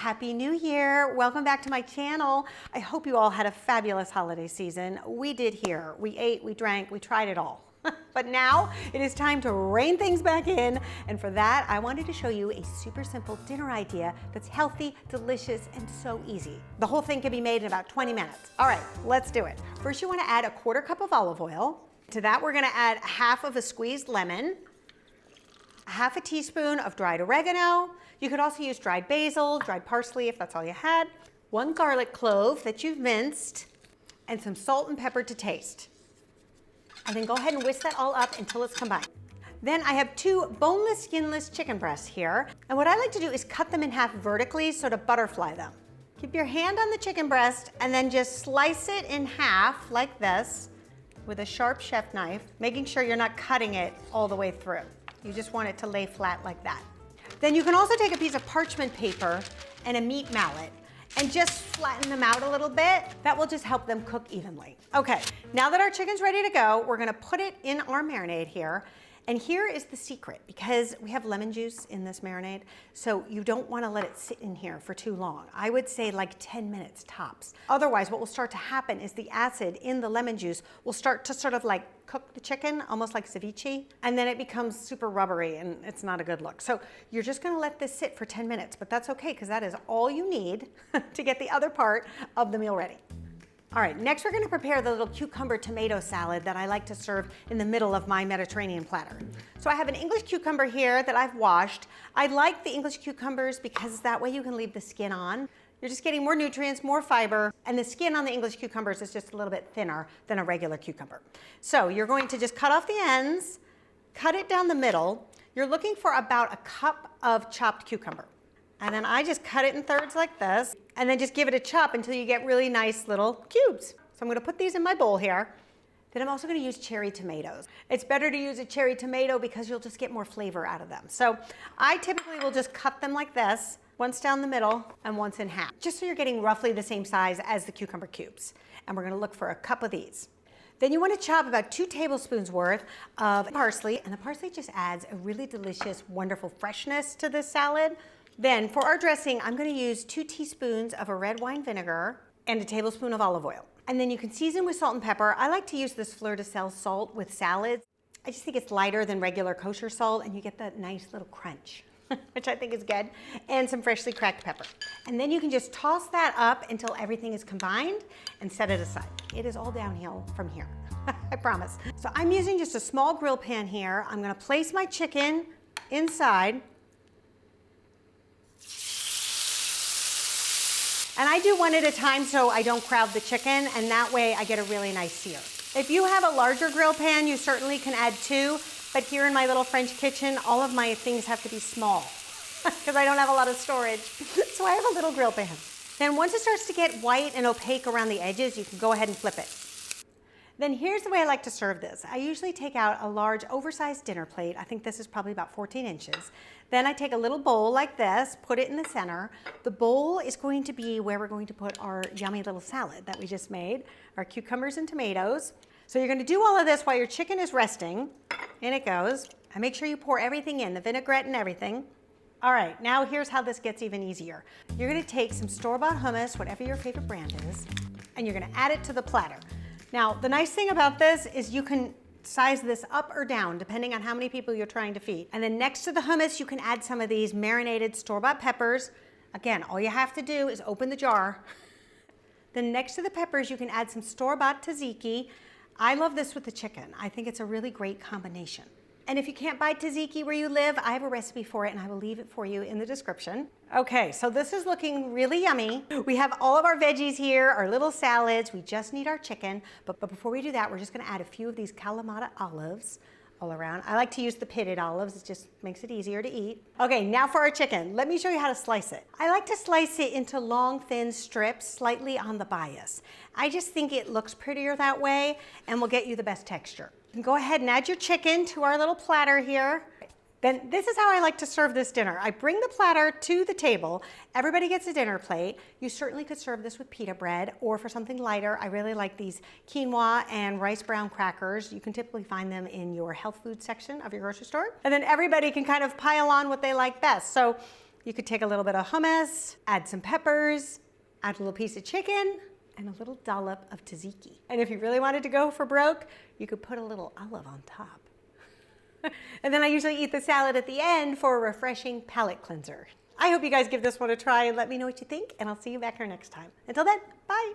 Happy New Year. Welcome back to my channel. I hope you all had a fabulous holiday season. We did here. We ate, we drank, we tried it all. But now it is time to rein things back in. And for that, I wanted to show you a super simple dinner idea that's healthy, delicious, and so easy. The whole thing can be made in about 20 minutes. All right, let's do it. First, you want to add a 1/4 cup of olive oil. To that, we're going to add 1/2 of a squeezed lemon, 1/2 teaspoon of dried oregano. You could also use dried basil, dried parsley if that's all you had, 1 garlic clove that you've minced, and some salt and pepper to taste. And then go ahead and whisk that all up until it's combined. Then I have 2 boneless, skinless chicken breasts here. And what I like to do is cut them in half vertically so to butterfly them. Keep your hand on the chicken breast and then just slice it in half like this with a sharp chef knife, making sure you're not cutting it all the way through. You just want it to lay flat like that. Then you can also take a piece of parchment paper and a meat mallet and just flatten them out a little bit. That will just help them cook evenly. Okay, now that our chicken's ready to go, we're gonna put it in our marinade here. And here is the secret, because we have lemon juice in this marinade, so you don't want to let it sit in here for too long. I would say like 10 minutes tops. Otherwise, what will start to happen is the acid in the lemon juice will start to sort of like cook the chicken, almost like ceviche, and then it becomes super rubbery and it's not a good look. So you're just going to let this sit for 10 minutes, but that's okay because that is all you need to get the other part of the meal ready. All right, next we're gonna prepare the little cucumber tomato salad that I like to serve in the middle of my Mediterranean platter. So I have an English cucumber here that I've washed. I like the English cucumbers because that way you can leave the skin on. You're just getting more nutrients, more fiber, and the skin on the English cucumbers is just a little bit thinner than a regular cucumber. So you're going to just cut off the ends, cut it down the middle. You're looking for about 1 cup of chopped cucumber. And then I just cut it in thirds like this, and then just give it a chop until you get really nice little cubes. So I'm gonna put these in my bowl here. Then I'm also gonna use cherry tomatoes. It's better to use a cherry tomato because you'll just get more flavor out of them. So I typically will just cut them like this, once down the middle and once in half, just so you're getting roughly the same size as the cucumber cubes. And we're gonna look for 1 cup of these. Then you want to chop about 2 tablespoons worth of parsley, and the parsley just adds a really delicious, wonderful freshness to this salad. Then for our dressing, I'm going to use 2 teaspoons of a red wine vinegar and a tablespoon of olive oil. And then you can season with salt and pepper. I like to use this fleur de sel salt with salads. I just think it's lighter than regular kosher salt and you get that nice little crunch, which I think is good, and some freshly cracked pepper. And then you can just toss that up until everything is combined and set it aside. It is all downhill from here, I promise. So I'm using just a small grill pan here. I'm going to place my chicken inside. And I do one at a time so I don't crowd the chicken, and that way I get a really nice sear. If you have a larger grill pan, you certainly can add 2, but here in my little French kitchen, all of my things have to be small because I don't have a lot of storage. So I have a little grill pan. Then once it starts to get white and opaque around the edges, you can go ahead and flip it. Then here's the way I like to serve this. I usually take out a large oversized dinner plate. I think this is probably about 14 inches. Then I take a little bowl like this, put it in the center. The bowl is going to be where we're going to put our yummy little salad that we just made, our cucumbers and tomatoes. So you're gonna do all of this while your chicken is resting. In it goes. And make sure you pour everything in, the vinaigrette and everything. All right, now here's how this gets even easier. You're gonna take some store-bought hummus, whatever your favorite brand is, and you're gonna add it to the platter. Now, the nice thing about this is you can size this up or down depending on how many people you're trying to feed. And then next to the hummus, you can add some of these marinated store-bought peppers. Again, all you have to do is open the jar. Then next to the peppers, you can add some store-bought tzatziki. I love this with the chicken. I think it's a really great combination. And if you can't buy tzatziki where you live, I have a recipe for it and I will leave it for you in the description. Okay, so this is looking really yummy. We have all of our veggies here, our little salads. We just need our chicken. But before we do that, we're just gonna add a few of these Kalamata olives all around. I like to use the pitted olives. It just makes it easier to eat. Okay, now for our chicken. Let me show you how to slice it. I like to slice it into long, thin strips, slightly on the bias. I just think it looks prettier that way and will get you the best texture. You can go ahead and add your chicken to our little platter here. Then this is how I like to serve this dinner. I bring the platter to the table. Everybody gets a dinner plate. You certainly could serve this with pita bread, or for something lighter, I really like these quinoa and rice brown crackers. You can typically find them in your health food section of your grocery store. And then everybody can kind of pile on what they like best. So You could take a little bit of hummus, add some peppers, add a little piece of chicken, and a little dollop of tzatziki. And if you really wanted to go for broke, you could put a little olive on top. And then I usually eat the salad at the end for a refreshing palate cleanser. I hope you guys give this one a try and let me know what you think, and I'll see you back here next time. Until then, bye.